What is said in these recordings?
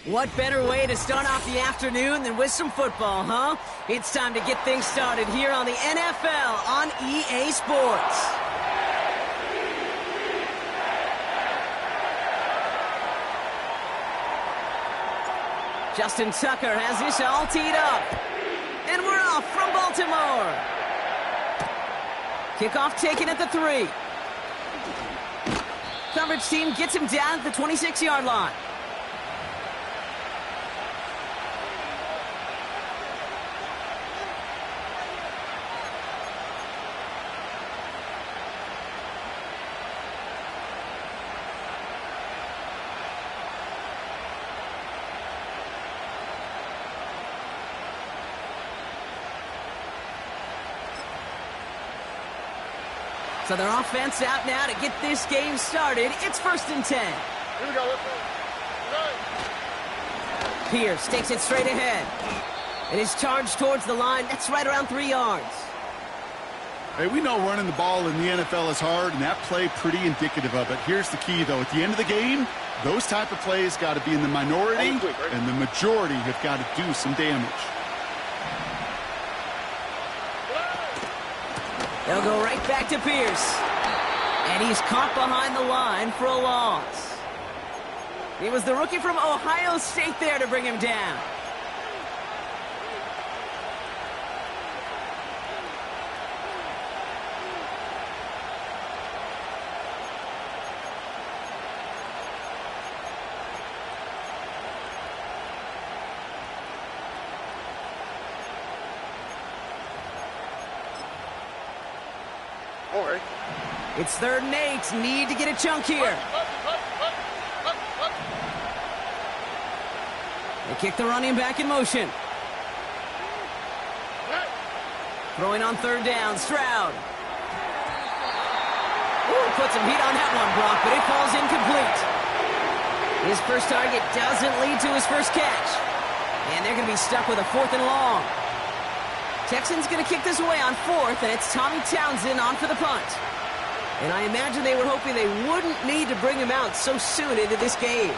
What better way to start off the afternoon than with some football, huh? It's time to get things started here on the NFL on EA Sports. Justin Tucker has this all teed up. And we're off from Baltimore. Kickoff taken at the 3. Coverage team gets him down at the 26-yard line. So their offense out now to get this game started. It's 1st and 10. Here we go. Let's go. Pierce takes it straight ahead. And his charge towards the line, that's right around 3 yards. Hey, we know running the ball in the NFL is hard, and that play pretty indicative of it. Here's the key, though. At the end of the game, those type of plays got to be in the minority, and the majority have got to do some damage. They'll go right back to Pierce. And he's caught behind the line for a loss. It was the rookie from Ohio State there to bring him down. It's 3rd and 8. Need to get a chunk here. They kick the running back in motion. Throwing on 3rd down, Stroud. Ooh, put some heat on that one, Brock, but it falls incomplete. His first target doesn't lead to his first catch. And they're going to be stuck with a 4th and long. Texans going to kick this away on 4th, and it's Tommy Townsend on for the punt. And I imagine they were hoping they wouldn't need to bring him out so soon into this game.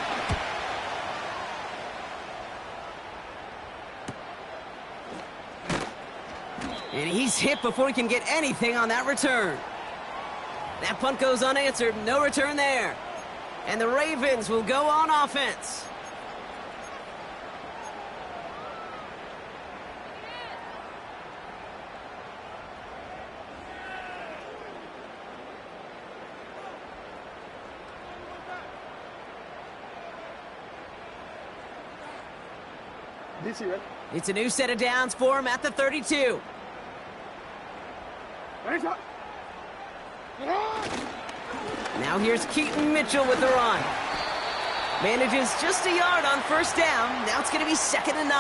And he's hit before he can get anything on that return. That punt goes unanswered. No return there. And the Ravens will go on offense. It's a new set of downs for him at the 32. Now here's Keaton Mitchell with the run. Manages just a yard on 1st down. Now it's going to be 2nd and 9.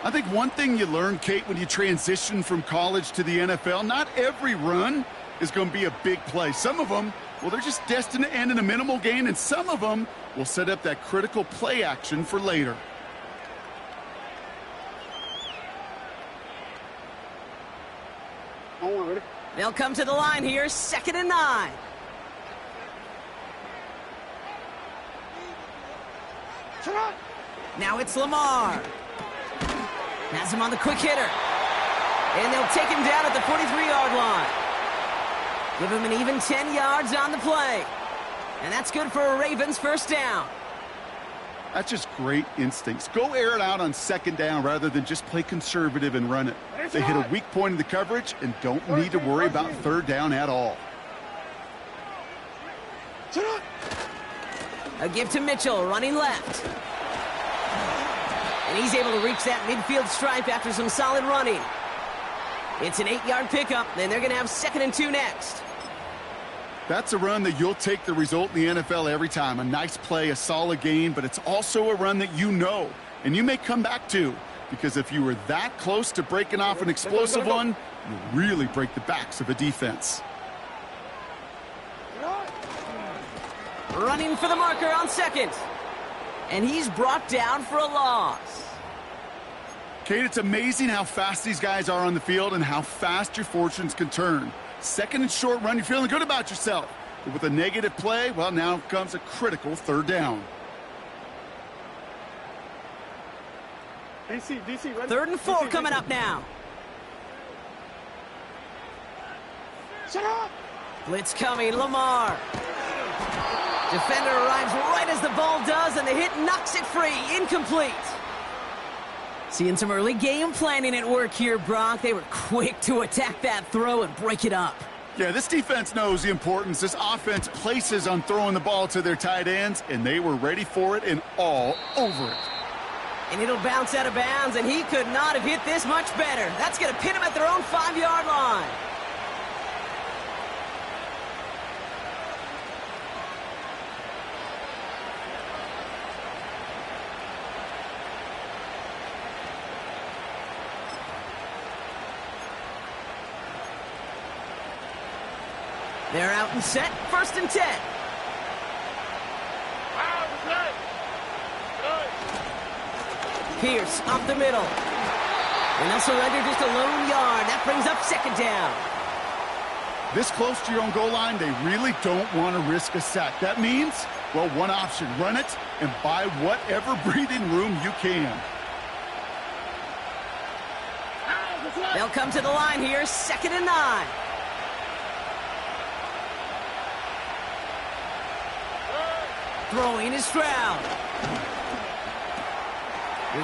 I think one thing you learn, Kate, when you transition from college to the NFL, not every run is going to be a big play. Some of them, well, they're just destined to end in a minimal gain, and some of them will set up that critical play action for later. They'll come to the line here, 2nd and 9. Now it's Lamar. Has him on the quick hitter. And they'll take him down at the 43-yard line. Give him an even 10 yards on the play. And that's good for a Ravens 1st down. That's just great instincts. Go air it out on 2nd down rather than just play conservative and run it. They hit a weak point in the coverage and don't need to worry about 3rd down at all. A give to Mitchell, running left. And he's able to reach that midfield stripe after some solid running. It's an 8-yard pickup, and they're going to have 2nd and 2 next. That's a run that you'll take the result in the NFL every time. A nice play, a solid gain, but it's also a run that you know, and you may come back to, because if you were that close to breaking off an explosive one, you really break the backs of a defense. Running for the marker on 2nd. And he's brought down for a loss. Kate, it's amazing how fast these guys are on the field and how fast your fortunes can turn. 2nd and short run, you're feeling good about yourself. But with a negative play, well, now comes a critical 3rd down. DC, 3rd and 4 coming up now. Shut up! Blitz coming, Lamar. Defender arrives right as the ball does, and the hit knocks it free. Incomplete. Seeing some early game planning at work here, Brock. They were quick to attack that throw and break it up. Yeah, this defense knows the importance this offense places on throwing the ball to their tight ends, and they were ready for it and all over it. And it'll bounce out of bounds, and he could not have hit this much better. That's going to pin him at their own 5-yard line. They're out and set, 1st and 10. Pierce up the middle. And they'll surrender just a lone yard. That brings up 2nd down. This close to your own goal line, they really don't want to risk a sack. That means, well, one option, run it and buy whatever breathing room you can. They'll come to the line here, 2nd and 9. Throwing is Stroud.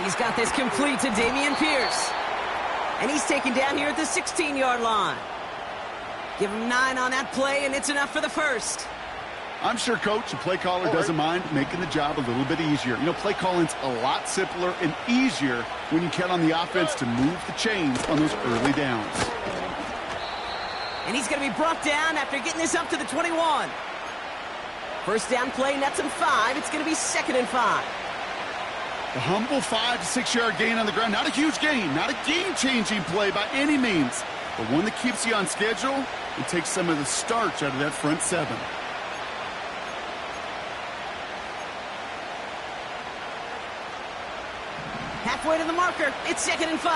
He's got this complete to Dameon Pierce. And he's taken down here at the 16-yard line. Give him 9 on that play, and it's enough for the 1st. I'm sure Coach, the play caller, doesn't mind making the job a little bit easier. You know, play calling's a lot simpler and easier when you count on the offense to move the chains on those early downs. And he's going to be brought down after getting this up to the 21. 1st down play, nets him 5. It's going to be 2nd and 5. A humble 5 to 6 yard gain on the ground. Not a huge gain, not a game-changing play by any means, but one that keeps you on schedule and takes some of the starch out of that front 7. Halfway to the marker. It's 2nd and 5.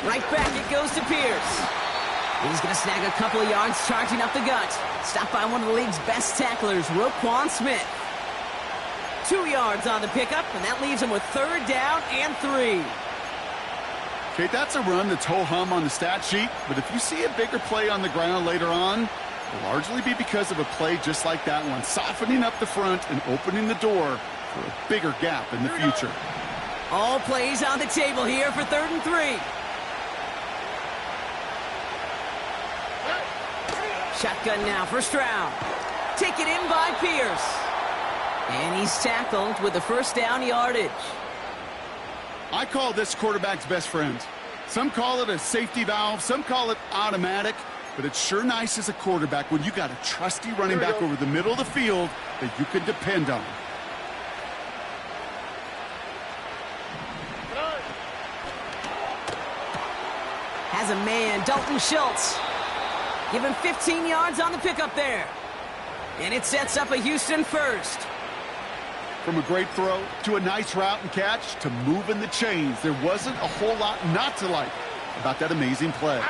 Right back it goes to Pierce. He's going to snag a couple of yards charging up the gut. Stopped by one of the league's best tacklers, Roquan Smith. 2 yards on the pickup, and that leaves him with 3rd down and 3. Okay, that's a run that's ho-hum on the stat sheet, but if you see a bigger play on the ground later on, it'll largely be because of a play just like that one, softening up the front and opening the door for a bigger gap in the future. All plays on the table here for 3rd and 3. Shotgun now for Stroud. Taken in by Pierce. And he's tackled with the 1st down yardage. I call this quarterback's best friend. Some call it a safety valve, some call it automatic, but it's sure nice as a quarterback when you got a trusty running back over the middle of the field that you can depend on. Has a man, Dalton Schultz. Give him 15 yards on the pickup there. And it sets up a Houston 1st. From a great throw to a nice route and catch to moving the chains, there wasn't a whole lot not to like about that amazing play.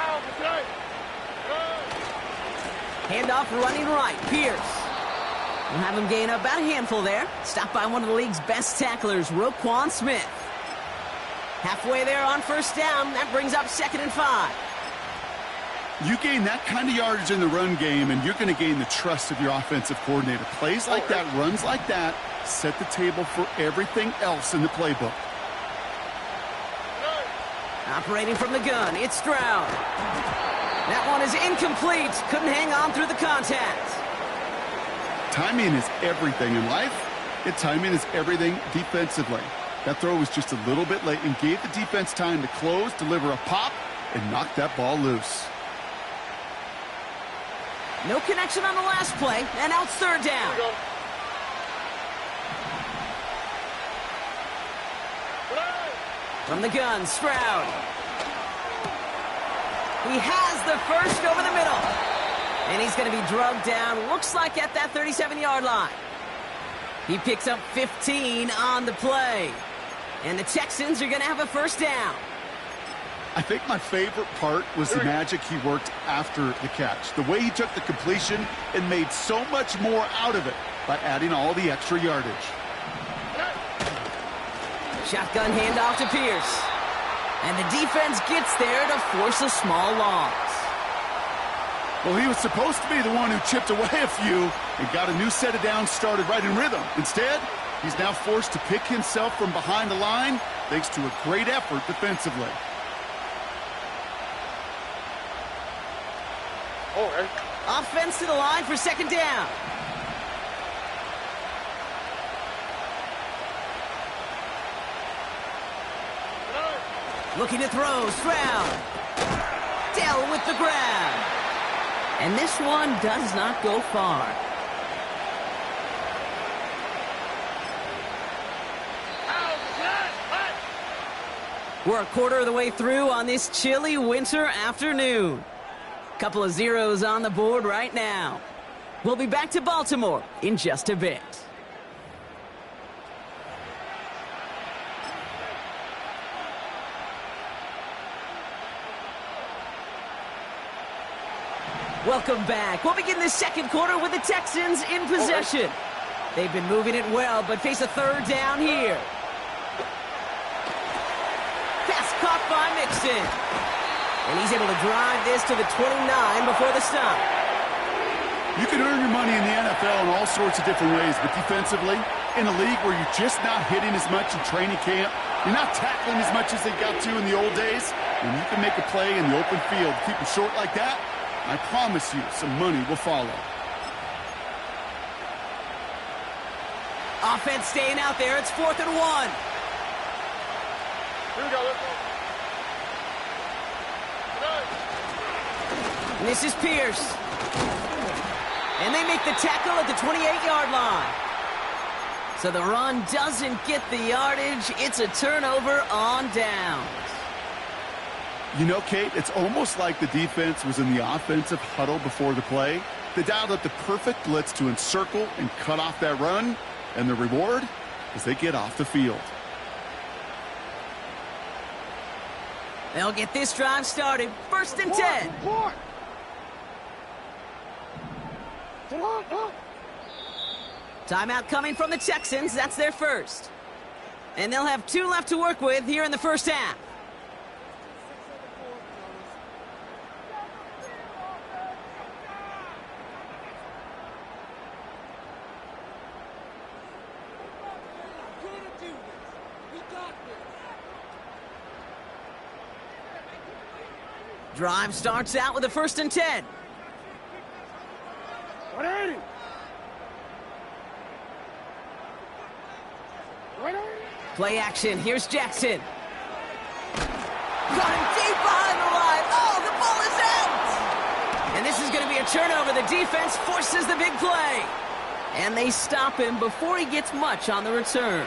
Handoff running right, Pierce. We'll have him gain about a handful there. Stopped by one of the league's best tacklers, Roquan Smith. Halfway there on 1st down, that brings up 2nd and 5. You gain that kind of yardage in the run game, and you're going to gain the trust of your offensive coordinator. Plays like that, runs like that, set the table for everything else in the playbook. Operating from the gun, it's Stroud. That one is incomplete. Couldn't hang on through the contact. Timing is everything in life, and timing is everything defensively. That throw was just a little bit late and gave the defense time to close, deliver a pop, and knock that ball loose. No connection on the last play, and now it's 3rd down. From the gun, Stroud. He has the 1st over the middle. And he's going to be drugged down, looks like at that 37-yard line. He picks up 15 on the play. And the Texans are going to have a 1st down. I think my favorite part was the magic he worked after the catch. The way he took the completion and made so much more out of it by adding all the extra yardage. Shotgun handoff to Pierce. And the defense gets there to force a small loss. Well, he was supposed to be the one who chipped away a few and got a new set of downs started right in rhythm. Instead, he's now forced to pick himself from behind the line thanks to a great effort defensively. Oh, right. Offense to the line for second down. Looking to throw, Stroud. Dell with the grab. And this one does not go far. We're a quarter of the way through on this chilly winter afternoon. Couple of zeros on the board right now. We'll be back to Baltimore in just a bit. Welcome back. We'll begin the second quarter with the Texans in possession. They've been moving it well, but face a third down here. Pass caught by Mixon. And he's able to drive this to the 29 before the stop. You can earn your money in the NFL in all sorts of different ways, but defensively, in a league where you're just not hitting as much in training camp, you're not tackling as much as they got to in the old days, when you can make a play in the open field, keep them short like that, I promise you some money will follow. Offense staying out there. It's 4th and 1. Here we go. Let's go. And this is Pierce. And they make the tackle at the 28-yard line. So the run doesn't get the yardage. It's a turnover on downs. You know, Kate, it's almost like the defense was in the offensive huddle before the play. They dialed up the perfect blitz to encircle and cut off that run. And the reward is they get off the field. They'll get this drive started. 1st and 10. Timeout coming from the Texans. That's their first. And they'll have 2 left to work with here in the first half. Drive starts out with a 1st and 10. 180. Play action. Here's Jackson. Got him deep behind the line. Oh, the ball is out! And this is going to be a turnover. The defense forces the big play. And they stop him before he gets much on the return.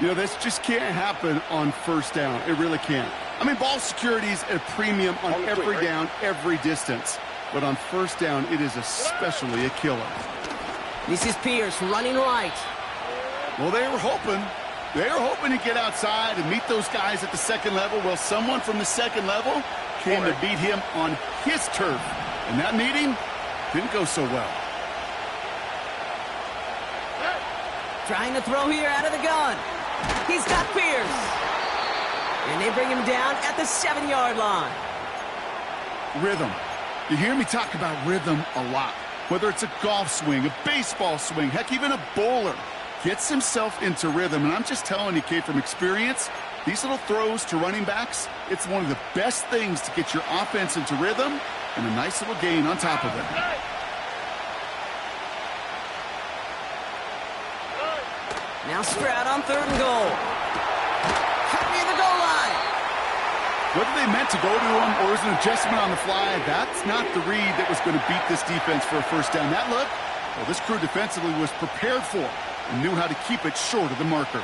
You know, this just can't happen on 1st down. It really can't. I mean, ball security is at a premium on every down, every distance. But on 1st down, it is especially a killer. This is Pierce running right. Well, they were hoping to get outside and meet those guys at the second level. Well, someone from the second level came to beat him on his turf. And that meeting didn't go so well. Trying to throw here out of the gun. He's got Pierce. And they bring him down at the 7-yard line. Rhythm. You hear me talk about rhythm a lot. Whether it's a golf swing, a baseball swing, heck, even a bowler gets himself into rhythm. And I'm just telling you, Kate, from experience, these little throws to running backs, it's one of the best things to get your offense into rhythm and a nice little gain on top of it. Now Stroud on 3rd and goal. Right near the goal line. Whether they meant to go to him or was an adjustment on the fly, that's not the read that was going to beat this defense for a 1st down. That look, well, this crew defensively was prepared for and knew how to keep it short of the marker.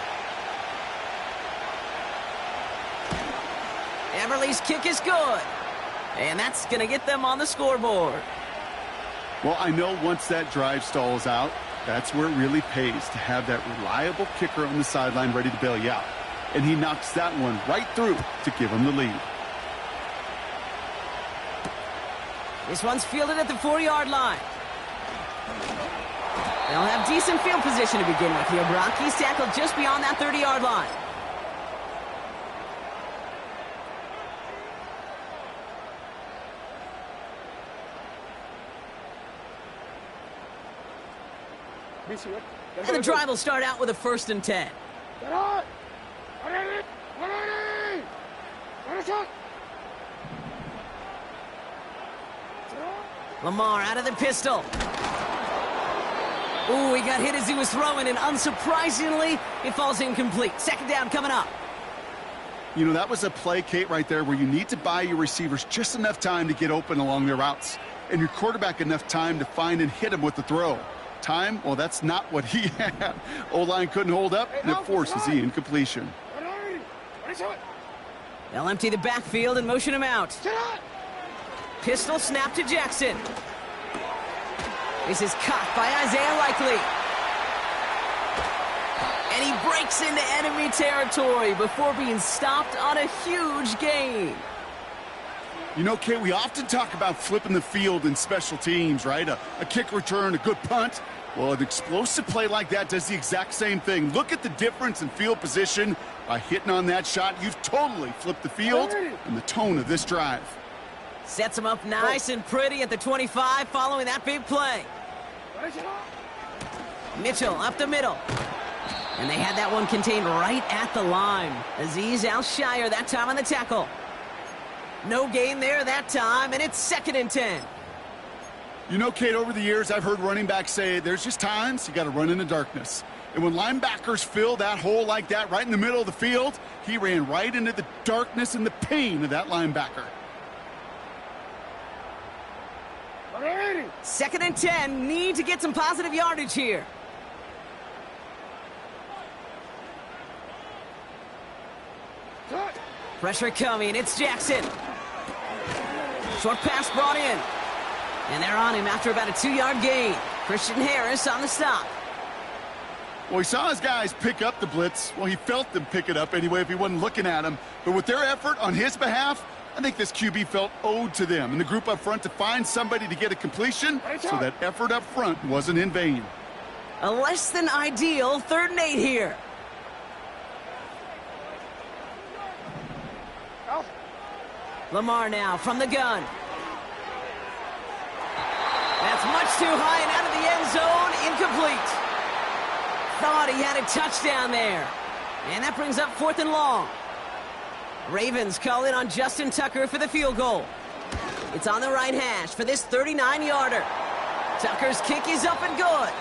Everly's kick is good. And that's going to get them on the scoreboard. Well, I know once that drive stalls out, that's where it really pays to have that reliable kicker on the sideline ready to bail you out. And he knocks that one right through to give him the lead. This one's fielded at the 4-yard line. They'll have decent field position to begin with here, Brock. He's tackled just beyond that 30-yard line. And the drive will start out with a 1st and 10. Lamar out of the pistol. Ooh, he got hit as he was throwing, and unsurprisingly, it falls incomplete. 2nd down coming up. You know, that was a play, Kate, right there where you need to buy your receivers just enough time to get open along their routes, and your quarterback enough time to find and hit him with the throw. Time, well, that's not what he had. O-line couldn't hold up, and it forces the incompletion. They'll empty the backfield and motion him out. Pistol snap to Jackson. This is caught by Isaiah Likely. And he breaks into enemy territory before being stopped on a huge gain. You know, Kate, we often talk about flipping the field in special teams, right? A kick return, a good punt. Well, an explosive play like that does the exact same thing. Look at the difference in field position. By hitting on that shot, you've totally flipped the field and the tone of this drive. Sets him up nice and pretty at the 25 following that big play. Mitchell up the middle. And they had that one contained right at the line. Azeez Al-Shire that time on the tackle. No gain there that time, and it's 2nd and 10. You know, Kate, over the years, I've heard running backs say there's just times you got to run in the darkness. And when linebackers fill that hole like that right in the middle of the field, he ran right into the darkness and the pain of that linebacker. 2nd and 10, need to get some positive yardage here. Pressure coming, it's Jackson. Short pass brought in. And they're on him after about a 2-yard gain. Christian Harris on the stop. Well, he saw his guys pick up the blitz. Well, he felt them pick it up anyway if he wasn't looking at them. But with their effort on his behalf, I think this QB felt owed to them and the group up front to find somebody to get a completion, so that effort up front wasn't in vain. A less than ideal 3rd and 8 here. Lamar now from the gun. That's much too high and out of the end zone. Incomplete. Thought he had a touchdown there. And that brings up 4th and long. Ravens call in on Justin Tucker for the field goal. It's on the right hash for this 39-yarder. Tucker's kick is up and good.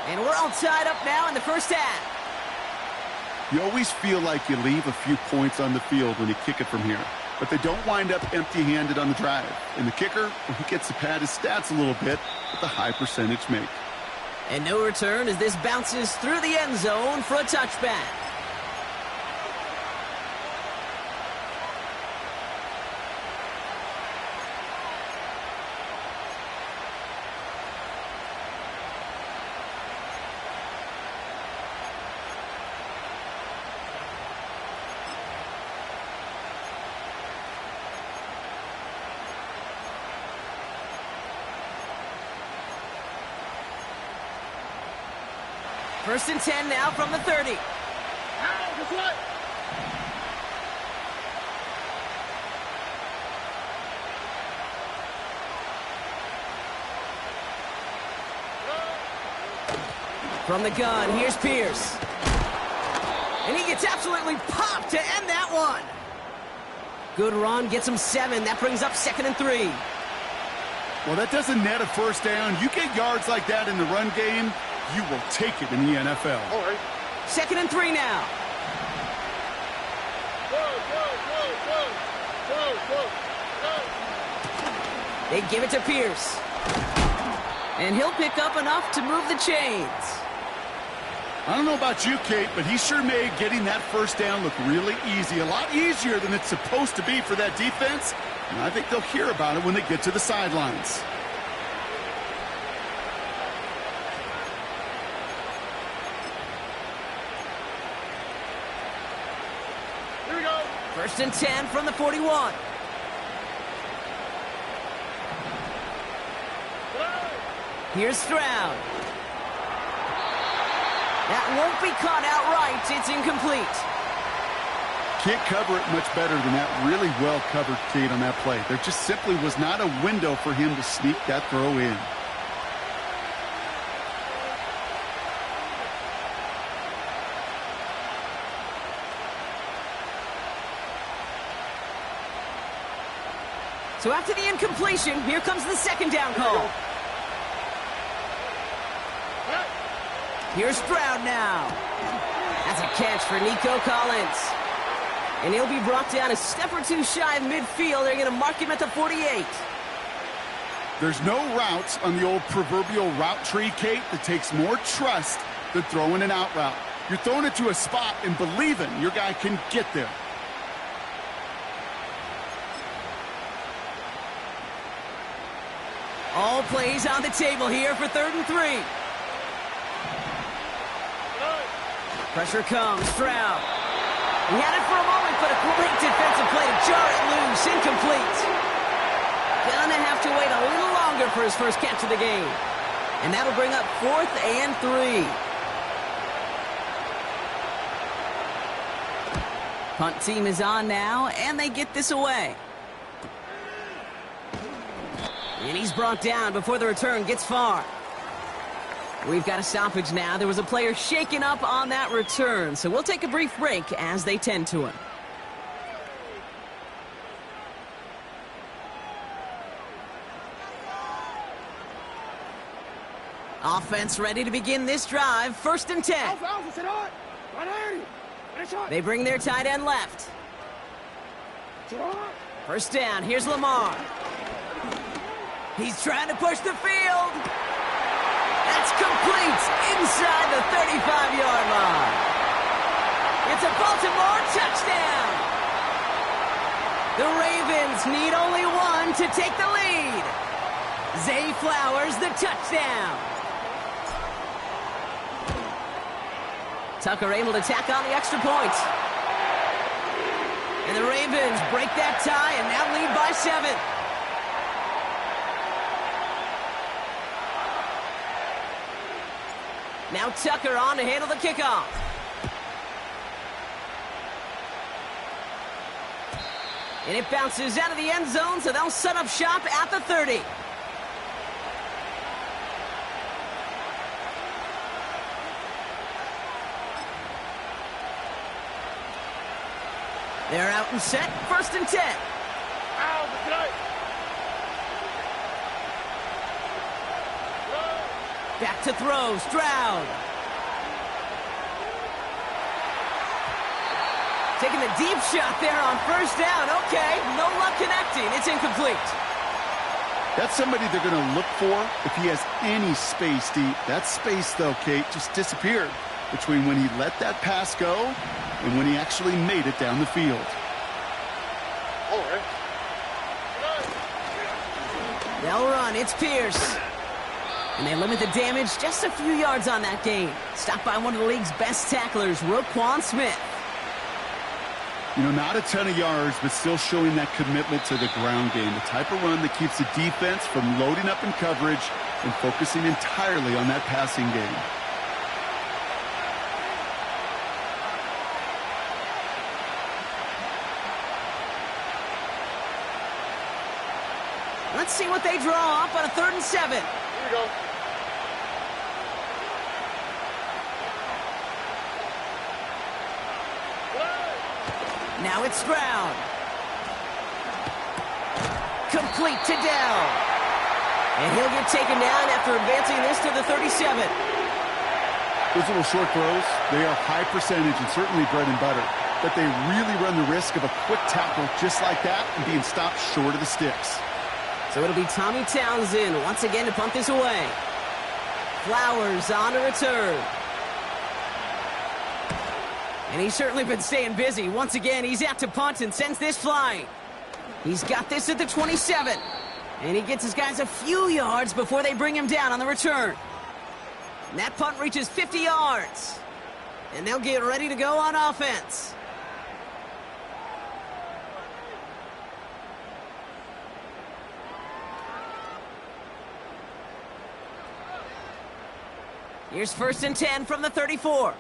And we're all tied up now in the 1st half. You always feel like you leave a few points on the field when you kick it from here. But they don't wind up empty-handed on the drive. And the kicker, well, he gets to pad his stats a little bit with a high percentage make. And no return as this bounces through the end zone for a touchback. First and 10 now from the 30. From the gun, here's Pierce. And he gets absolutely popped to end that one. Good run, gets him 7. That brings up 2nd and 3. Well, that doesn't net a 1st down. You get yards like that in the run game, you will take it in the NFL. All right. 2nd and 3 now. They give it to Pierce. And he'll pick up enough to move the chains. I don't know about you, Kate, but he sure made getting that 1st down look really easy. A lot easier than it's supposed to be for that defense. And I think they'll hear about it when they get to the sidelines. Here we go. 1st and 10 from the 41. Here's Stroud. That won't be caught outright. It's incomplete. Can't cover it much better than that. Really well covered, Kate, on that play. There just simply was not a window for him to sneak that throw in. So after the incompletion, here comes the second down call. Here's Stroud now. That's a catch for Nico Collins. And he'll be brought down a step or two shy of midfield. They're going to mark him at the 48. There's no routes on the old proverbial route tree, Kate, that takes more trust than throwing an out route. You're throwing it to a spot and believing your guy can get there. All plays on the table here for 3rd and 3. Pressure comes, Stroud. He had it for a moment, but a great defensive play to jar it loose. Incomplete. Gonna have to wait a little longer for his first catch of the game. And that'll bring up 4th and 3. Punt team is on now, and they get this away. And he's brought down before the return gets far. We've got a stoppage now. There was a player shaken up on that return, so we'll take a brief break as they tend to him. Offense ready to begin this drive. 1st and 10. They bring their tight end left. 1st down. Here's Lamar. He's trying to push the field. That's complete inside the 35-yard line. It's a Baltimore touchdown. The Ravens need only one to take the lead. Zay Flowers, the touchdown. Tucker able to tack on the extra point. And the Ravens break that tie and now lead by 7. Now Tucker on to handle the kickoff. And it bounces out of the end zone, so they'll set up shop at the 30. They're out and set. 1st and 10. Back to throw, Stroud. Taking the deep shot there on 1st down. Okay, no luck connecting. It's incomplete. That's somebody they're going to look for if he has any space deep. That space, though, Kate, just disappeared between when he let that pass go and when he actually made it down the field. They'll run. It's Pierce. And they limit the damage just a few yards on that game. Stopped by one of the league's best tacklers, Roquan Smith. You know, not a ton of yards, but still showing that commitment to the ground game. The type of run that keeps the defense from loading up in coverage and focusing entirely on that passing game. Let's see what they draw up on a 3rd and 7. Here we go. Now it's Stroud. Complete to Dell. And he'll get taken down after advancing this to the 37. Those little short throws, they are high percentage and certainly bread and butter. But they really run the risk of a quick tackle just like that and being stopped short of the sticks. So it'll be Tommy Townsend once again to punt this away. Flowers on to return. And he's certainly been staying busy. Once again, he's out to punt and sends this flying. He's got this at the 27. And he gets his guys a few yards before they bring him down on the return. And that punt reaches 50 yards. And they'll get ready to go on offense. Here's 1st and 10 from the 34.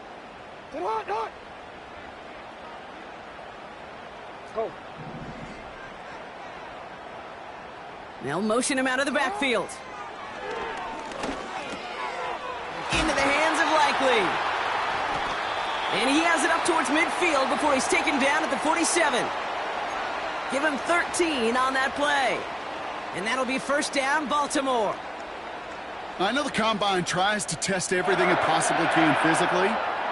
Get on, on. Let's go. They'll motion him out of the backfield. Into the hands of Likely. And he has it up towards midfield before he's taken down at the 47. Give him 13 on that play. And that'll be 1st down, Baltimore. I know the Combine tries to test everything it possibly can physically,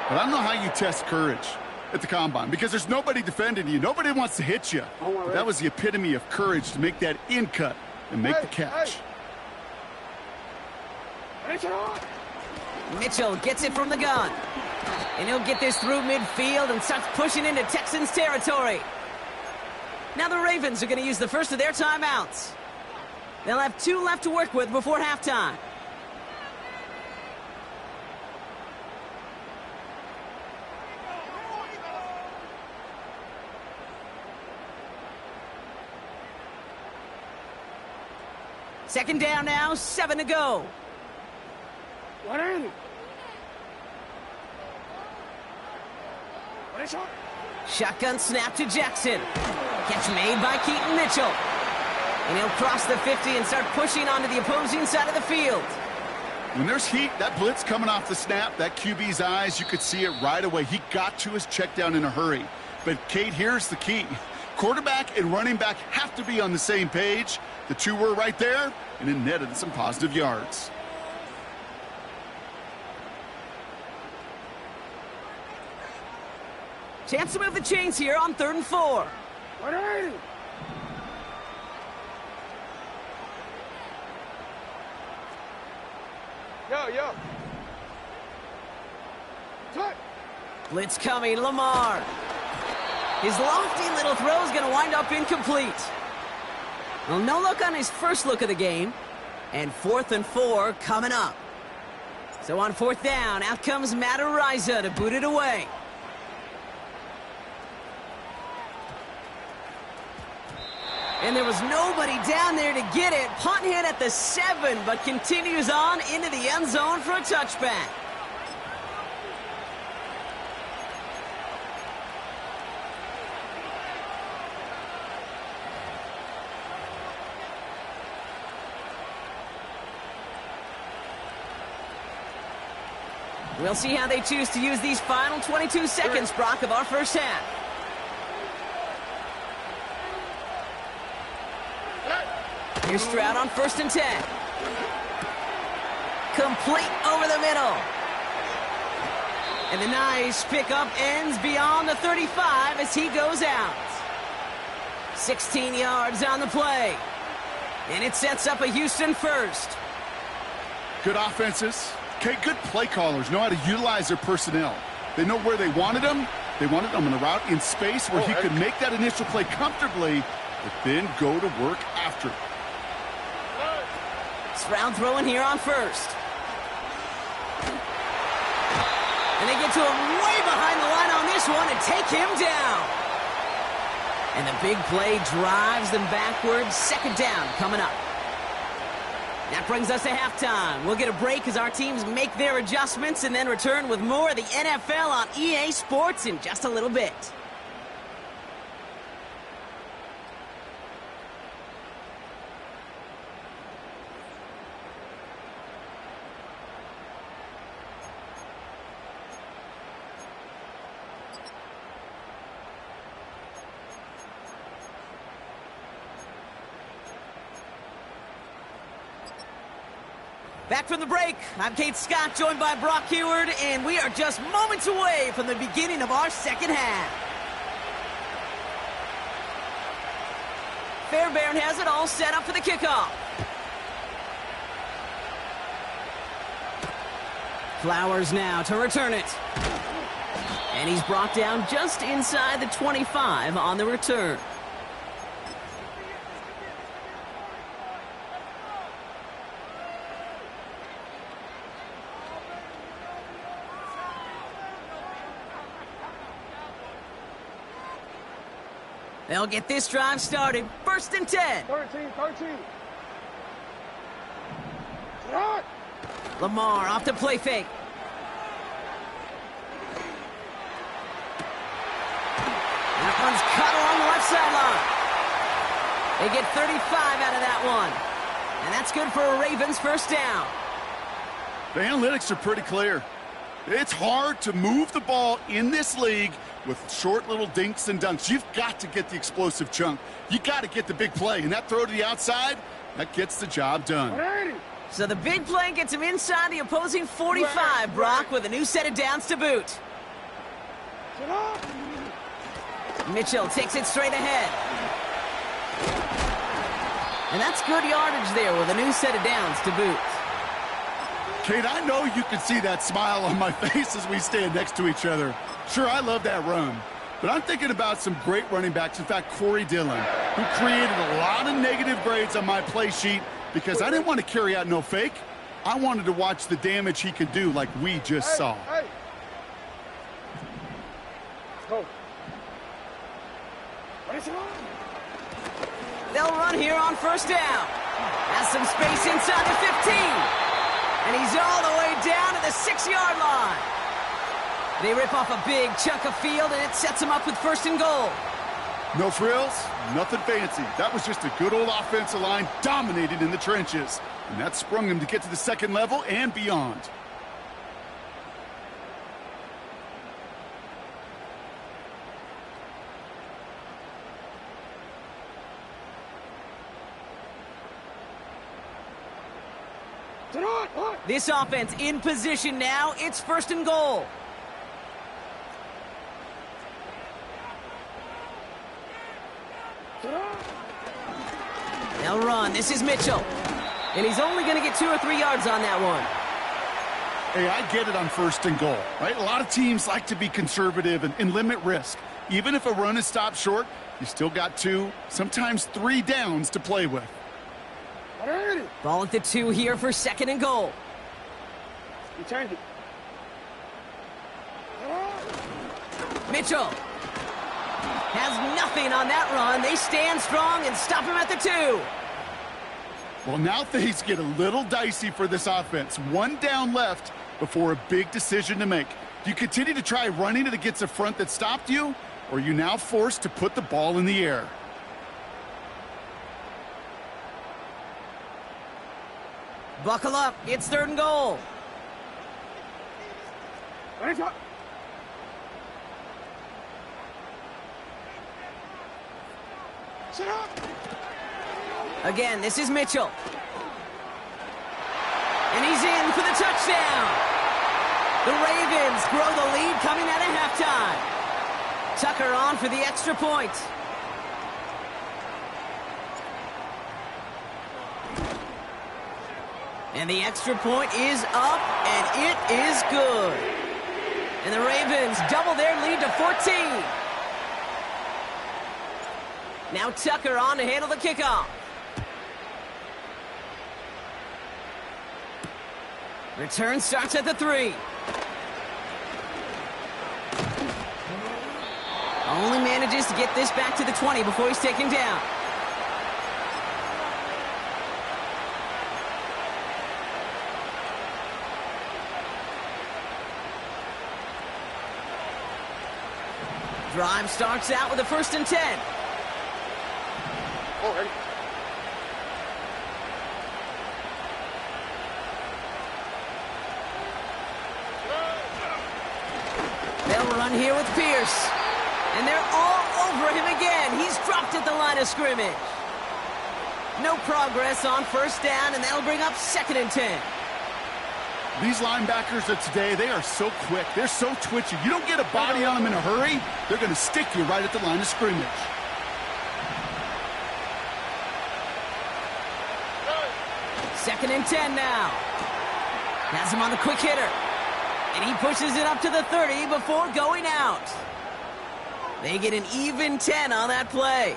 but I don't know how you test courage at the Combine because there's nobody defending you. Nobody wants to hit you. But that was the epitome of courage to make that in cut and make the catch. Mitchell gets it from the gun. And he'll get this through midfield and starts pushing into Texans territory. Now the Ravens are going to use the first of their timeouts. They'll have 2 left to work with before halftime. Second down now, 7 to go. 180. Shotgun snap to Jackson. Catch made by Keaton Mitchell. And he'll cross the 50 and start pushing onto the opposing side of the field. When there's heat, that blitz coming off the snap, that QB's eyes, you could see it right away. He got to his check down in a hurry. But, Kate, here's the key. Quarterback and running back have to be on the same page. The 2 were right there, and it netted some positive yards. Chance to move the chains here on 3rd and 4. 180. Yo. Touch. Blitz coming, Lamar. His lofty little throw is going to wind up incomplete. Well, no look on his first look of the game. And 4th and 4 coming up. So on 4th down, out comes Matt Ariza to boot it away. And there was nobody down there to get it. Punt hit at the 7, but continues on into the end zone for a touchback. We'll see how they choose to use these final 22 seconds, Brock, of our first half. Here's Stroud on 1st and 10. Complete over the middle. And the nice pickup ends beyond the 35 as he goes out. 16 yards on the play. And it sets up a Houston first. Good offenses. Okay, good play callers know how to utilize their personnel. They know where they wanted them. They wanted them in a route in space where he could make that initial play comfortably, but then go to work after. Stroud throwing here on 1st. And they get to him way behind the line on this one and take him down. And the big play drives them backwards. 2nd down coming up. That brings us to halftime. We'll get a break as our teams make their adjustments and then return with more of the NFL on EA Sports in just a little bit. Back from the break, I'm Kate Scott, joined by Brock Heward, and we are just moments away from the beginning of our second half. Fairbairn has it all set up for the kickoff. Flowers now to return it. And he's brought down just inside the 25 on the return. They'll get this drive started. 1st and 10. 13. Lamar off the play fake. sideline. They get 35 out of that one. And that's good for a Ravens first down. The analytics are pretty clear. It's hard to move the ball in this league with short little dinks and dunks. You've got to get the explosive chunk. You got to get the big play. And that throw to the outside, that gets the job done. 180. So the big play gets him inside the opposing 45, Brock, with a new set of downs to boot. Sit up. Mitchell takes it straight ahead. And that's good yardage there with a new set of downs to boot. Kate, I know you can see that smile on my face as we stand next to each other. Sure, I love that run. But I'm thinking about some great running backs. In fact, Corey Dillon, who created a lot of negative grades on my play sheet because I didn't want to carry out no fake. I wanted to watch the damage he could do like we just saw. Hey. Go. Race it on. They'll run here on first down. Has some space inside the 15. And he's all the way down to the 6-yard line. They rip off a big chunk of field, and it sets them up with first and goal. No frills, nothing fancy. That was just a good old offensive line dominated in the trenches. And that sprung him to get to the second level and beyond. Sit on. What? This offense in position now. It's first and goal. Sit on. They'll run. This is Mitchell. And he's only going to get 2 or 3 yards on that one. Hey, I get it on first and goal, right? A lot of teams like to be conservative and limit risk. Even if a run is stopped short, you still got 2, sometimes 3 downs to play with. 180. Ball at the 2 here for second and goal. You change it. Sit on. Mitchell has nothing on that run. They stand strong and stop him at the 2. Well, now things get a little dicey for this offense. 1 down left before a big decision to make. Do you continue to try running it against a front that stopped you, or are you now forced to put the ball in the air? Buckle up. It's third and goal. Race up. Sit up. Again, this is Mitchell. And he's in for the touchdown. The Ravens grow the lead coming out of halftime. Tucker on for the extra point. And the extra point is up, and it is good. And the Ravens double their lead to 14. Now Tucker on to handle the kickoff. Return starts at the 3. Only manages to get this back to the 20 before he's taken down. Drive starts out with a 1st and 10. Oh, ready. They'll run here with Pierce. And they're all over him again. He's dropped at the line of scrimmage. No progress on first down, and that'll bring up 2nd and 10. These linebackers of today, they are so quick. They're so twitchy. You don't get a body on them in a hurry, they're going to stick you right at the line of scrimmage. Second and 10 now. Has him on the quick hitter. And he pushes it up to the 30 before going out. They get an even 10 on that play.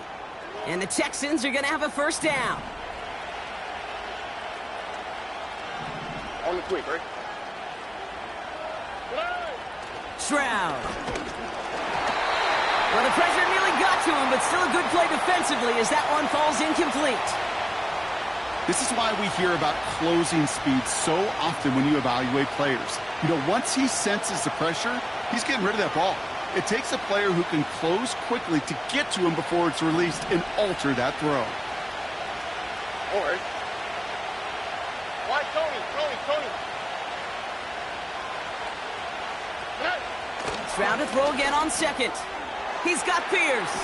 And the Texans are going to have a first down. On the quick, right? Stroud. Well, the pressure nearly got to him, but still a good play defensively as that one falls incomplete. This is why we hear about closing speed so often when you evaluate players. You know, once he senses the pressure, he's getting rid of that ball. It takes a player who can close quickly to get to him before it's released and alter that throw. All right. Why, Tony? Stroud to throw again on second. He's got Pierce.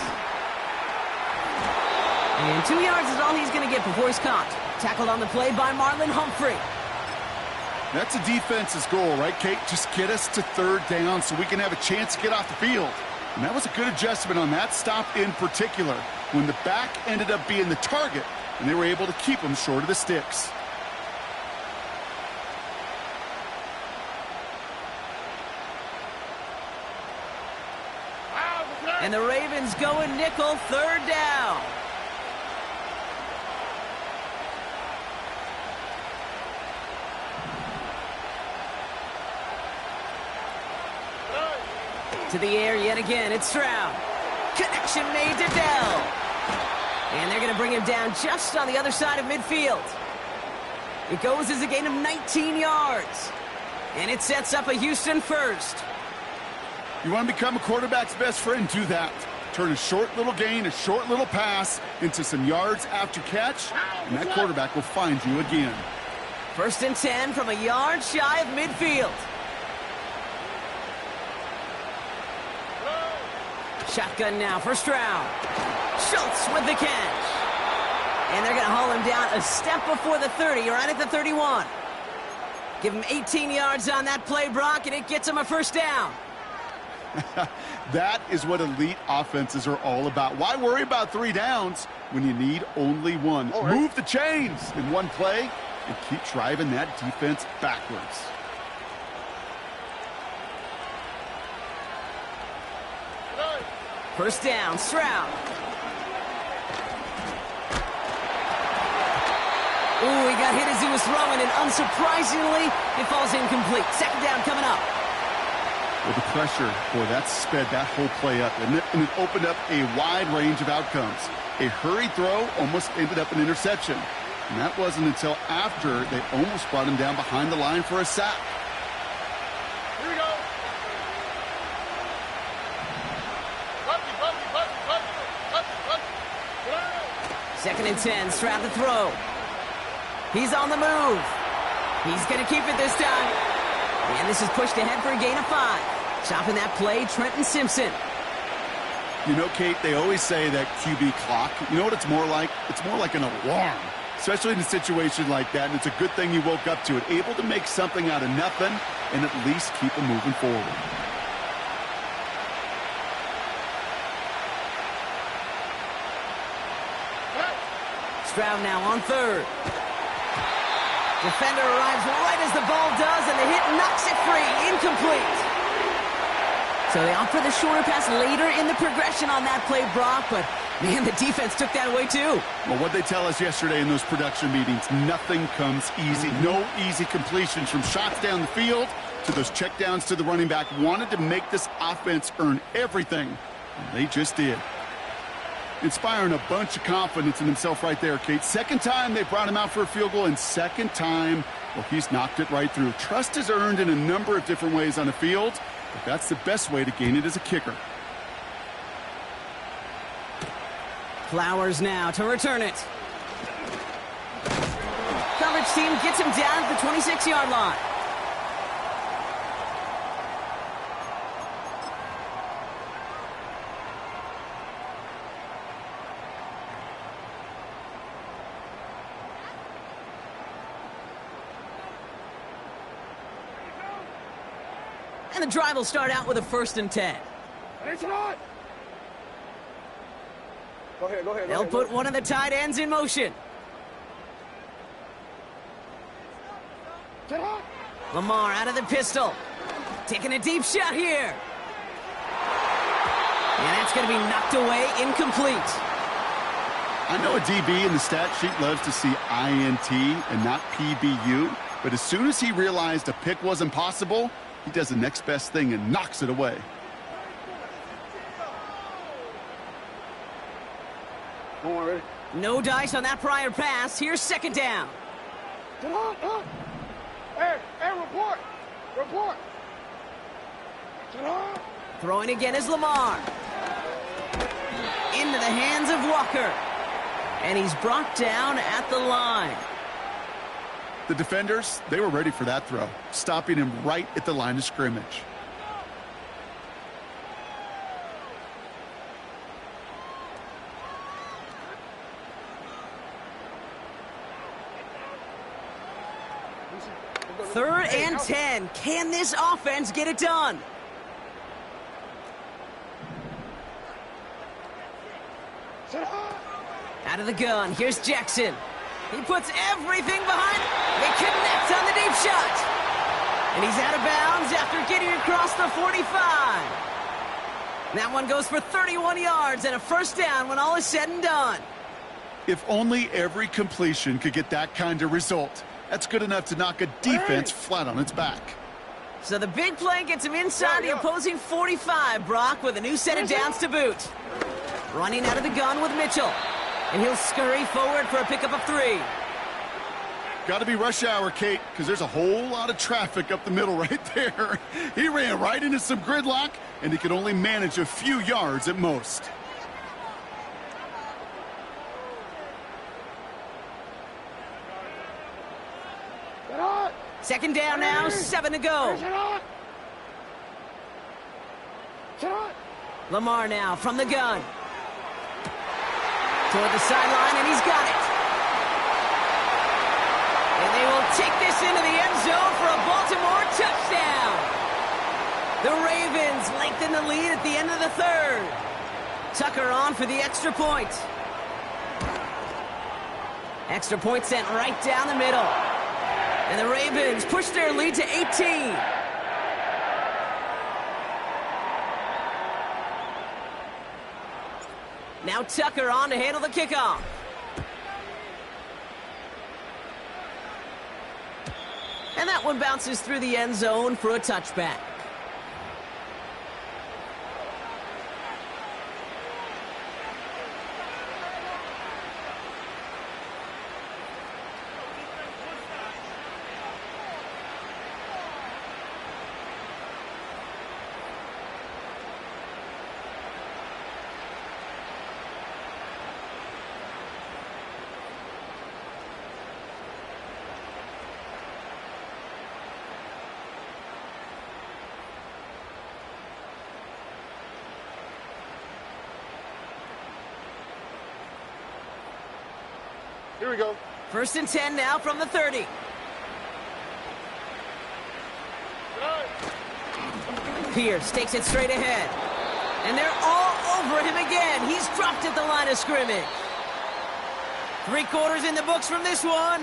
And 2 yards is all he's going to get before he's caught. Tackled on the play by Marlon Humphrey. That's a defense's goal, right, Kate? Just get us to third down so we can have a chance to get off the field. And that was a good adjustment on that stop in particular, when the back ended up being the target, and they were able to keep him short of the sticks. And the Ravens going nickel, third down. To the air yet again, it's Stroud. Connection made to Dell. And they're going to bring him down just on the other side of midfield. It goes as a gain of 19 yards. And it sets up a Houston first. You want to become a quarterback's best friend, do that. Turn a short little gain, a short little pass into some yards after catch, and that quarterback will find you again. 1st and 10 from a yard shy of midfield. Shotgun now for Stroud. Schultz with the catch. And they're going to haul him down a step before the 30, right at the 31. Give him 18 yards on that play, Brock, and it gets him a first down. That is what elite offenses are all about. Why worry about 3 downs when you need only 1? All right. Move the chains in one play and keep driving that defense backwards. First down, Stroud. Ooh, he got hit as he was throwing, and unsurprisingly, it falls incomplete. 2nd down coming up. Well, the pressure, boy, that sped that whole play up, and it opened up a wide range of outcomes. A hurried throw almost ended up an interception. And that wasn't until after they almost brought him down behind the line for a sack. Here we go. 2nd and 10, Stroud to throw. He's on the move. He's going to keep it this time. And this is pushed ahead for a gain of 5. Stopping that play, Trenton Simpson. You know, Kate, they always say that QB clock, you know what it's more like? It's more like an alarm, especially in a situation like that. And it's a good thing you woke up to it, able to make something out of nothing and at least keep them moving forward. Stroud now on 3rd. Defender arrives right as the ball does, and the hit knocks it free. Incomplete. So they opt for the shorter pass later in the progression on that play, Brock, but man, the defense took that away too. Well, what they tell us yesterday in those production meetings, nothing comes easy. No easy completions from shots down the field to those checkdowns to the running back. Wanted to make this offense earn everything, and they just did. Inspiring a bunch of confidence in himself right there, Kate. 2nd time they brought him out for a field goal, and 2nd time, well, he's knocked it right through. Trust is earned in a number of different ways on the field, but that's the best way to gain it as a kicker. Flowers now to return it. Coverage team gets him down at the 26-yard line. And the drive will start out with a 1st and 10. Go ahead. They'll put one of the tight ends in motion. Lamar out of the pistol. Taking a deep shot here. And that's going to be knocked away, incomplete. I know a DB in the stat sheet loves to see INT and not PBU, but as soon as he realized a pick wasn't possible, he does the next best thing and knocks it away. No dice on that prior pass. Here's 2nd down. Hey, report. Throwing again is Lamar. Into the hands of Walker. And he's brought down at the line. The defenders, they were ready for that throw, stopping him right at the line of scrimmage. Third and 10. Can this offense get it done? Out of the gun, here's Jackson. He puts everything behind. They connect on the deep shot. And he's out of bounds after getting across the 45. That one goes for 31 yards and a first down when all is said and done. If only every completion could get that kind of result. That's good enough to knock a defense flat on its back. So the big play gets him inside the opposing 45, Brock, with a new set of downs to boot. Running out of the gun with Mitchell. And he'll scurry forward for a pickup of 3. Got to be rush hour, Kate, because there's a whole lot of traffic up the middle right there. He ran right into some gridlock, and he could only manage a few yards at most. Second down now, 7 to go. Lamar now from the gun. Toward the sideline, and he's got it. And they will take this into the end zone for a Baltimore touchdown. The Ravens lengthen the lead at the end of the third. Tucker on for the extra point. Extra point sent right down the middle. And the Ravens push their lead to 18. Now Tucker on to handle the kickoff. And that one bounces through the end zone for a touchback. Here we go. First and 10 now from the 30. Pierce takes it straight ahead. And they're all over him again. He's dropped at the line of scrimmage. 3 quarters in the books from this one.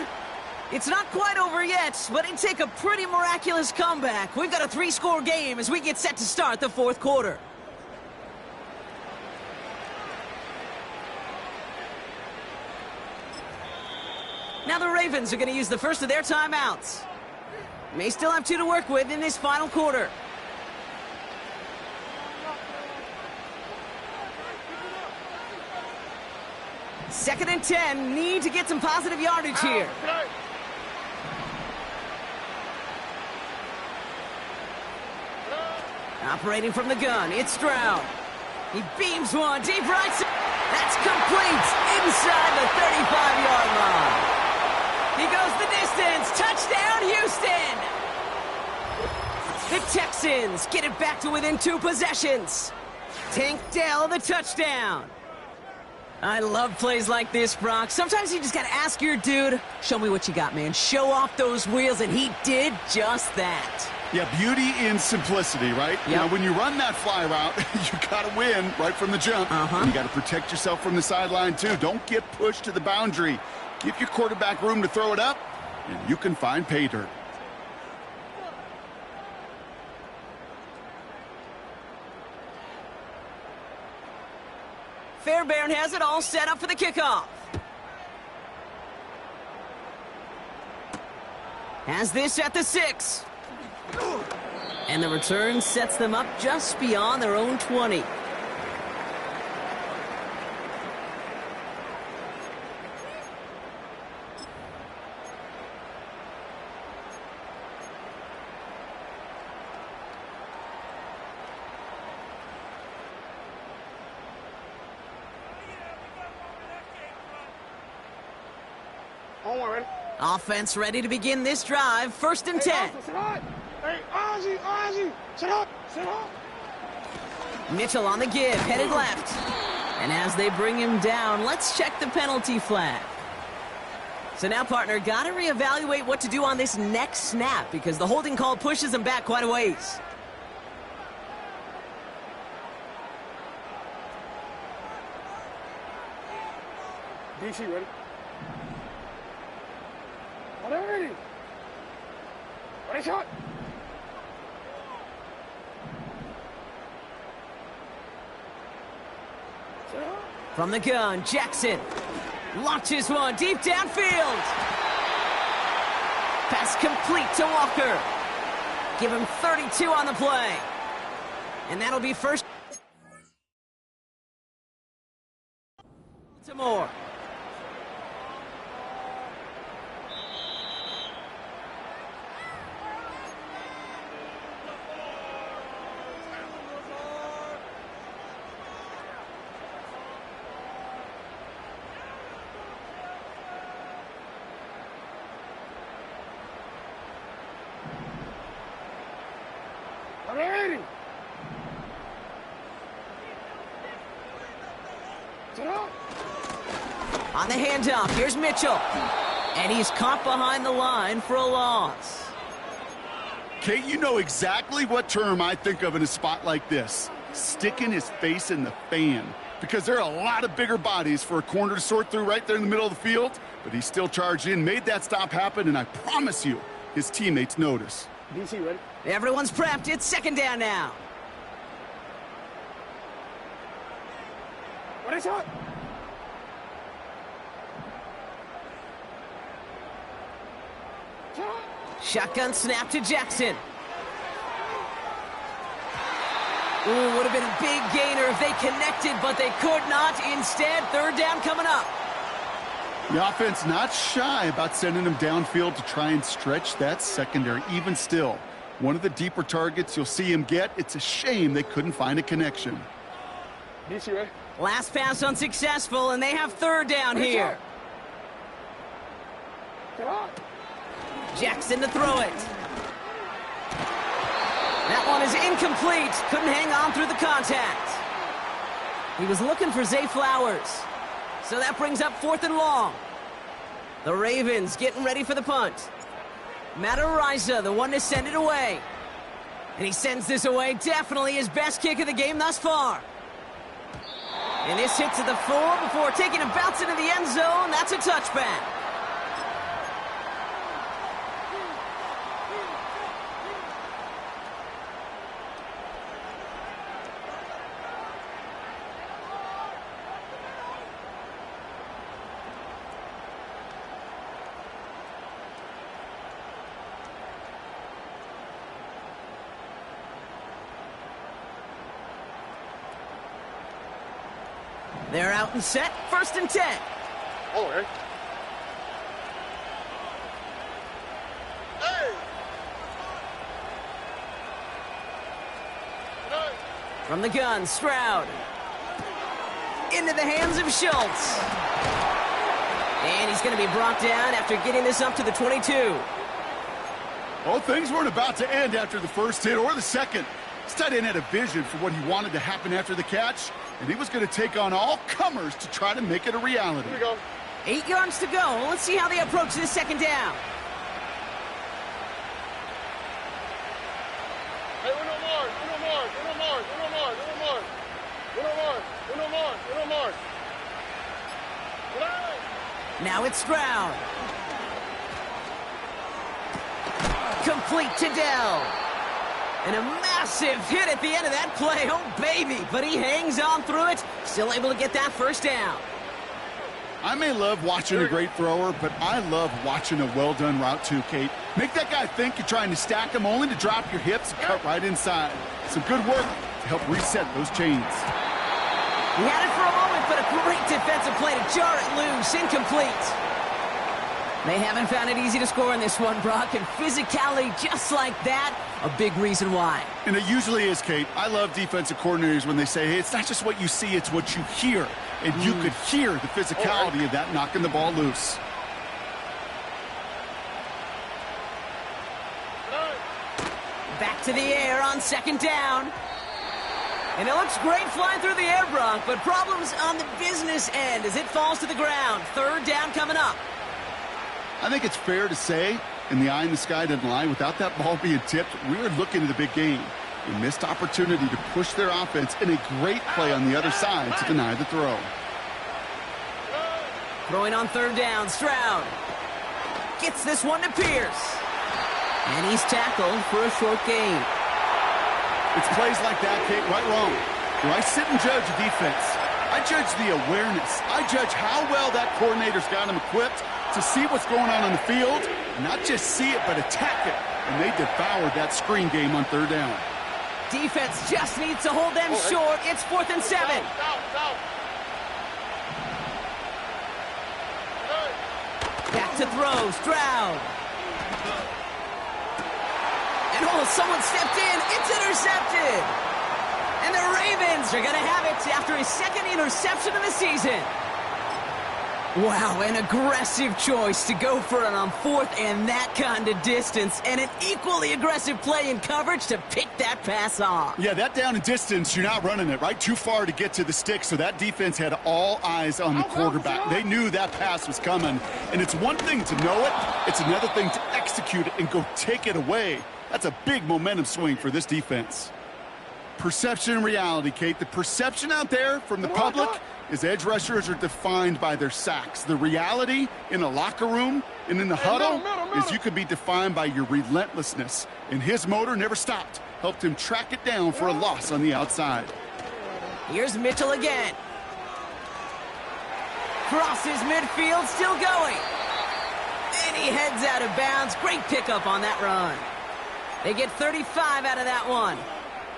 It's not quite over yet, but it'd take a pretty miraculous comeback. We've got a 3-score game as we get set to start the 4th quarter. Now the Ravens are going to use the first of their timeouts. May still have 2 to work with in this final quarter. Second and 10, need to get some positive yardage here. Operating from the gun, it's Stroud. He beams one deep right side. That's complete inside the 35-yard line. He goes the distance. Touchdown, Houston! The Texans get it back to within 2 possessions. Tank Dell the touchdown. I love plays like this, Brock. Sometimes you just got to ask your dude, show me what you got, man. Show off those wheels, and he did just that. Yeah, beauty in simplicity, right? Yep. Now, when you run that fly route, you got to win right from the jump. And you got to protect yourself from the sideline, too. Don't get pushed to the boundary. Give your quarterback room to throw it up, and you can find pay dirt. Fairbairn has it all set up for the kickoff. Has this at the 6. And the return sets them up just beyond their own 20. Don't worry. Offense ready to begin this drive. 1st and 10. Sit up. Hey, Ozzy, sit up. Mitchell on the give, headed left. And as they bring him down, let's check the penalty flag. So now, partner, got to reevaluate what to do on this next snap because the holding call pushes him back quite a ways. DC ready? Whatever ready. Ready, shot. From the gun, Jackson launches one deep downfield. Pass complete to Walker. Give him 32 on the play. And that'll be first. More. I'm ready. Sit up. On the handoff, here's Mitchell. And he's caught behind the line for a loss. Kate, you know exactly what term I think of in a spot like this. Sticking his face in the fan. Because there are a lot of bigger bodies for a corner to sort through right there in the middle of the field. But he still charged in, made that stop happen, and I promise you, his teammates notice. DC ready? Everyone's prepped. It's 2nd down now. Ready, shot. Shotgun snap to Jackson. Ooh, would have been a big gainer if they connected, but they could not. Instead, 3rd down coming up. The offense not shy about sending him downfield to try and stretch that secondary. Even still, one of the deeper targets you'll see him get. It's a shame they couldn't find a connection. DC ready? Last pass unsuccessful, and they have 3rd down here. Sit up. Jackson to throw it. That one is incomplete. Couldn't hang on through the contact. He was looking for Zay Flowers. So that brings up 4th and long. The Ravens getting ready for the punt. Matt Ariza, the one to send it away. And he sends this away. Definitely his best kick of the game thus far. And this hits at the 4 before taking a bounce into the end zone. That's a touchback. They're out and set. 1st and 10. All right. Hey! From the gun, Stroud. Into the hands of Schultz. And he's going to be brought down after getting this up to the 22. Well, things weren't about to end after the first hit or the second. This tight end had a vision for what he wanted to happen after the catch, and he was going to take on all comers to try to make it a reality. Here we go. 8 yards to go. Let's see how they approach this 2nd down. Hey, uno more. Now it's Stroud. Complete to Dell. And a massive hit at the end of that play. Oh, baby. But he hangs on through it. Still able to get that 1st down. I may love watching a great thrower, but I love watching a well-done route too, Kate. Make that guy think you're trying to stack him only to drop your hips and cut right inside. Some good work to help reset those chains. He had it for a moment, but a great defensive play to jar it loose. Incomplete. They haven't found it easy to score in this one, Brock, and physicality just like that, a big reason why. And it usually is, Kate. I love defensive coordinators when they say, hey, it's not just what you see, it's what you hear. And you could hear the physicality of that knocking the ball loose. Back to the air on second down. And it looks great flying through the air, Bronk, but problems on the business end as it falls to the ground. Third down coming up. I think it's fair to say, and the eye in the sky doesn't lie, without that ball being tipped, we were looking at the big game. A missed opportunity to push their offense and a great play on the other side to deny the throw. Throwing on third down, Stroud gets this one to Pierce. And he's tackled for a short gain. It's plays like that, Kate, right wrong. Do I sit and judge a defense? I judge the awareness. I judge how well that coordinator's got him equipped to see what's going on the field, and not just see it, but attack it. And they devoured that screen game on third down. Defense just needs to hold them short. It's 4th and 7. Back to throw, Stroud. And someone stepped in. It's intercepted. And the Ravens are going to have it after his second interception of the season. Wow, an aggressive choice to go for it on 4th and that kind of distance, and an equally aggressive play in coverage to pick that pass off. Yeah, that down and distance, you're not running it, right? Too far to get to the stick, so that defense had all eyes on the quarterback. They knew that pass was coming, and it's one thing to know it, it's another thing to execute it and go take it away. That's a big momentum swing for this defense. Perception and reality, Kate. The perception out there from the public is edge rushers are defined by their sacks. The reality in a locker room and in the huddle is you could be defined by your relentlessness. And his motor never stopped. Helped him track it down for a loss on the outside. Here's Mitchell again. Crosses midfield, still going. And he heads out of bounds. Great pickup on that run. They get 35 out of that one.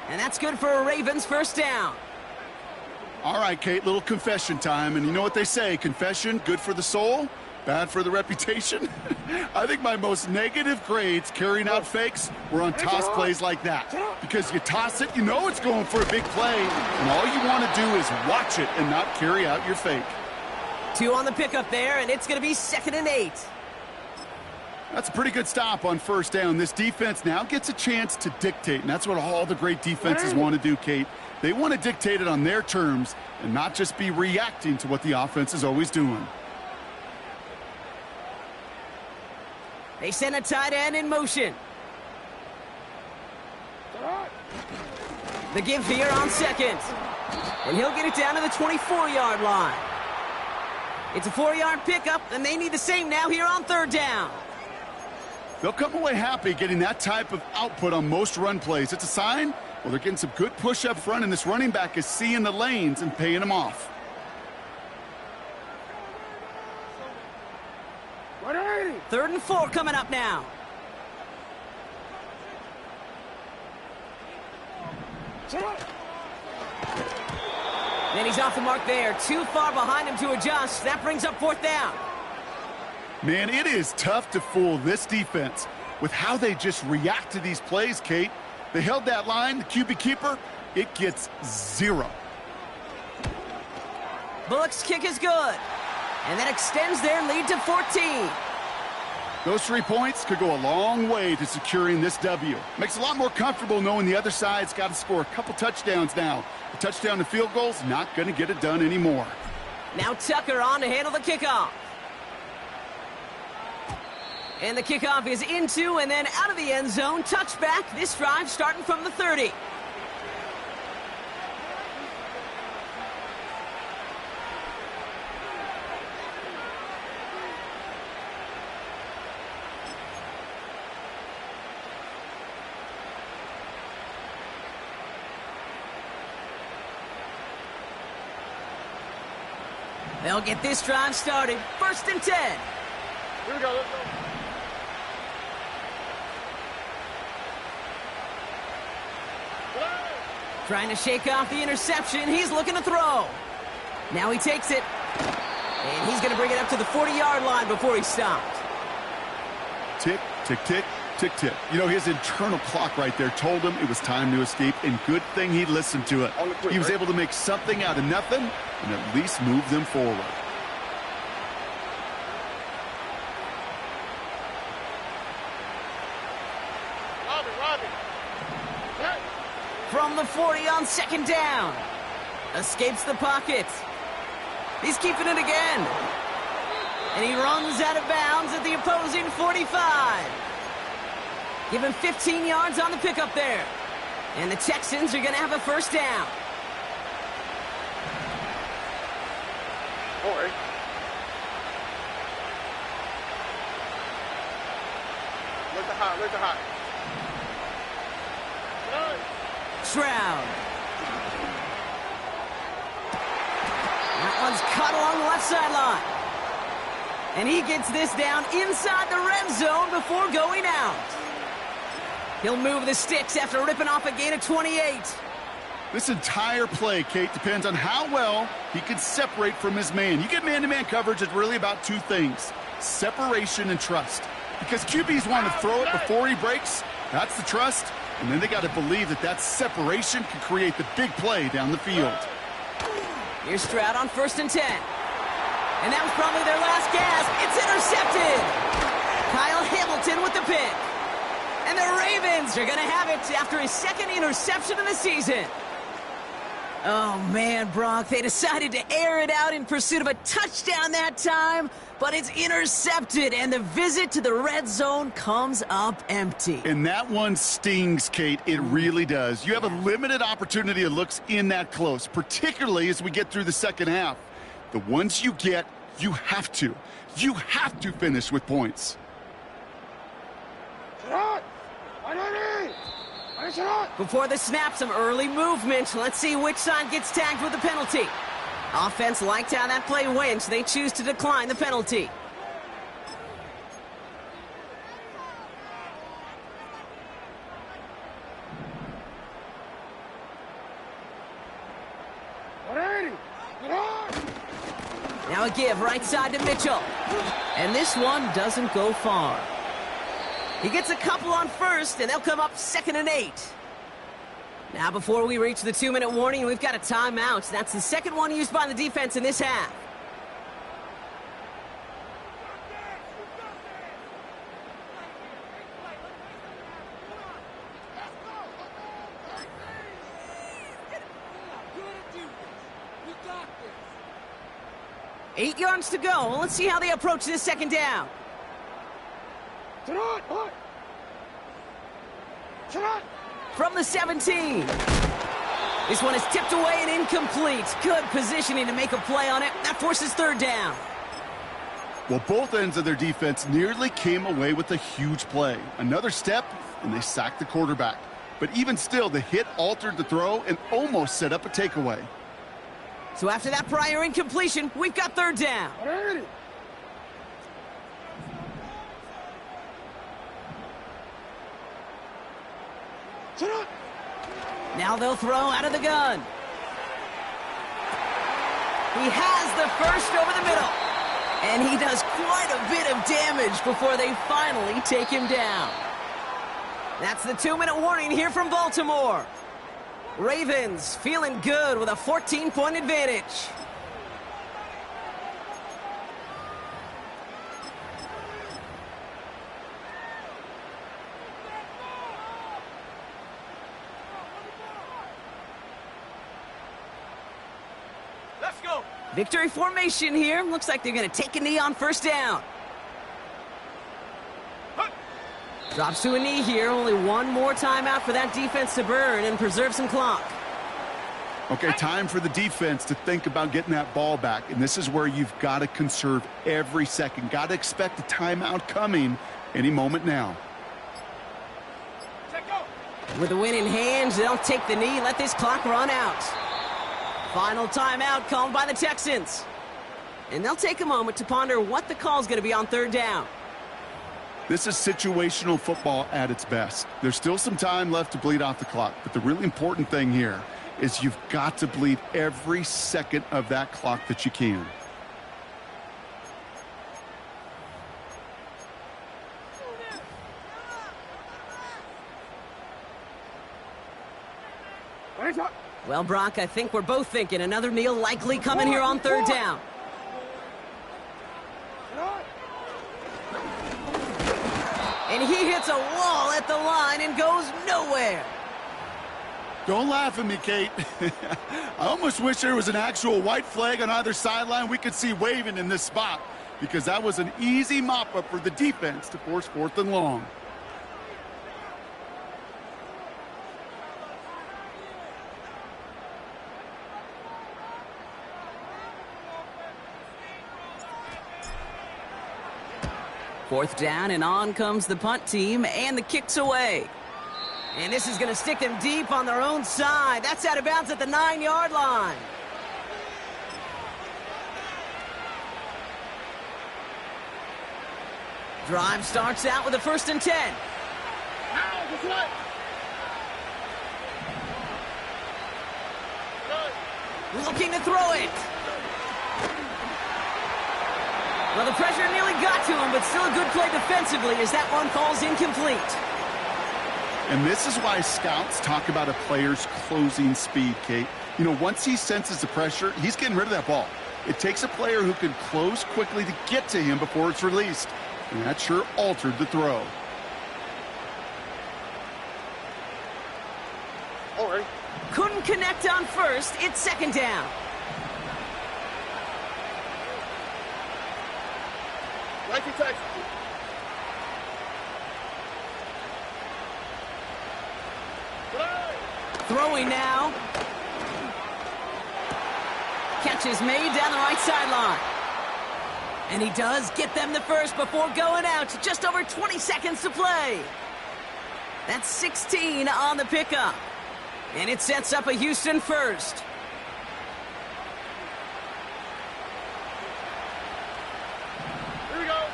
And that's good for a Ravens first down. All right, Kate, little confession time. And you know what they say, confession, good for the soul, bad for the reputation. I think my most negative grades carrying out fakes were on toss plays like that. Because you toss it, you know it's going for a big play, and all you want to do is watch it and not carry out your fake. 2 on the pickup there, and it's going to be 2nd and 8. That's a pretty good stop on first down. This defense now gets a chance to dictate, and that's what all the great defenses want to do, Kate. They want to dictate it on their terms and not just be reacting to what the offense is always doing. They send a tight end in motion. The give here on 2nd. And he'll get it down to the 24-yard line. It's a 4-yard pickup, and they need the same now here on 3rd down. They'll come away happy getting that type of output on most run plays. It's a sign, well, they're getting some good push up front, and this running back is seeing the lanes and paying them off. Third and 4 coming up now. And he's off the mark there. Too far behind him to adjust. That brings up 4th down. Man, it is tough to fool this defense with how they just react to these plays, Kate. They held that line, the QB keeper, it gets 0. Bullock's kick is good. And that extends their lead to 14. Those 3 points could go a long way to securing this W. Makes it a lot more comfortable knowing the other side's got to score a couple touchdowns now. A touchdown to field goal's not going to get it done anymore. Now Tucker on to handle the kickoff. And the kickoff is into and then out of the end zone. Touchback. This drive starting from the 30. They'll get this drive started. 1st and 10. Here we go, let's go. Trying to shake off the interception. He's looking to throw. Now he takes it. And he's going to bring it up to the 40-yard line before he's stopped. Tick, tick, tick, tick, tick. You know, his internal clock right there told him it was time to escape, and good thing he listened to it. He was able to make something out of nothing and at least move them forward. From the 40 on second down. Escapes the pocket. He's keeping it again. And he runs out of bounds at the opposing 45. Give him 15 yards on the pickup there. And the Texans are going to have a first down. All right. Look at hot. Stroud. That one's cut along the left sideline. And he gets this down inside the red zone before going out. He'll move the sticks after ripping off a gain of 28. This entire play, Kate, depends on how well he can separate from his man. You get man-to-man coverage, it's really about two things: separation and trust. Because QBs want to throw it before he breaks. That's the trust. And then they got to believe that that separation can create the big play down the field. Here's Stroud on 1st and 10. And that was probably their last gasp. It's intercepted. Kyle Hamilton with the pick. And the Ravens are going to have it after his second interception of the season. Oh, man, Brock, they decided to air it out in pursuit of a touchdown that time, but it's intercepted, and the visit to the red zone comes up empty. And that one stings, Kate. It really does. You have a limited opportunity of looks in that close, particularly as we get through the second half. The ones you get, you have to. You have to finish with points. Before the snap, some early movement. Let's see which side gets tagged with the penalty. Offense liked how that play went, so they choose to decline the penalty. Now a give right side to Mitchell. And this one doesn't go far. He gets a couple on 1st, and they'll come up 2nd and 8. Now, before we reach the 2-minute warning, we've got a timeout. That's the second one used by the defense in this half. Eight yards to go. Let's see how they approach this second down. From the 17. This one is tipped away and incomplete. Good positioning to make a play on it. That forces 3rd down. Well, both ends of their defense nearly came away with a huge play. Another step, and they sacked the quarterback. But even still, the hit altered the throw and almost set up a takeaway. So after that prior incompletion, we've got 3rd down. Now they'll throw out of the gun. He has the first over the middle. And he does quite a bit of damage before they finally take him down. That's the 2-minute warning here from Baltimore. Ravens feeling good with a 14-point advantage. Let's go. Victory formation here. Looks like they're going to take a knee on 1st down. Drops to a knee here. Only one more timeout for that defense to burn and preserve some clock. Okay, time for the defense to think about getting that ball back. And this is where you've got to conserve every second. Got to expect a timeout coming any moment now. With the win in hand, they'll take the knee and let this clock run out. Final timeout called by the Texans. And they'll take a moment to ponder what the call's going to be on 3rd down. This is situational football at its best. There's still some time left to bleed off the clock, but the really important thing here is you've got to bleed every second of that clock that you can. Well, Brock, I think we're both thinking another kneel likely coming here on 3rd down. And he hits a wall at the line and goes nowhere. Don't laugh at me, Kate. I almost wish there was an actual white flag on either sideline we could see waving in this spot, because that was an easy mop-up for the defense to force 4th and long. Fourth down, and on comes the punt team, and the kick's away. And this is going to stick them deep on their own side. That's out of bounds at the 9-yard line. Drive starts out with a 1st and 10. Looking to throw it. Well, the pressure nearly got to him, but still a good play defensively as that one falls incomplete. And this is why scouts talk about a player's closing speed, Kate. You know, once he senses the pressure, he's getting rid of that ball. It takes a player who can close quickly to get to him before it's released. And that sure altered the throw. All right. Couldn't connect on first. It's 2nd down. Nike tax. Throwing now. Catch is made down the right sideline. And he does get them the first before going out. Just over 20 seconds to play. That's 16 on the pickup. And it sets up a Houston first. Here we go.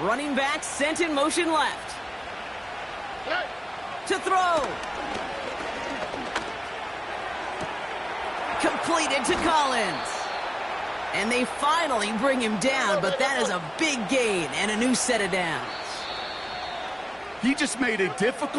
Running back sent in motion left. Hey. To throw. Completed to Collins. And they finally bring him down, but that is a big gain and a new set of downs. He just made a difficult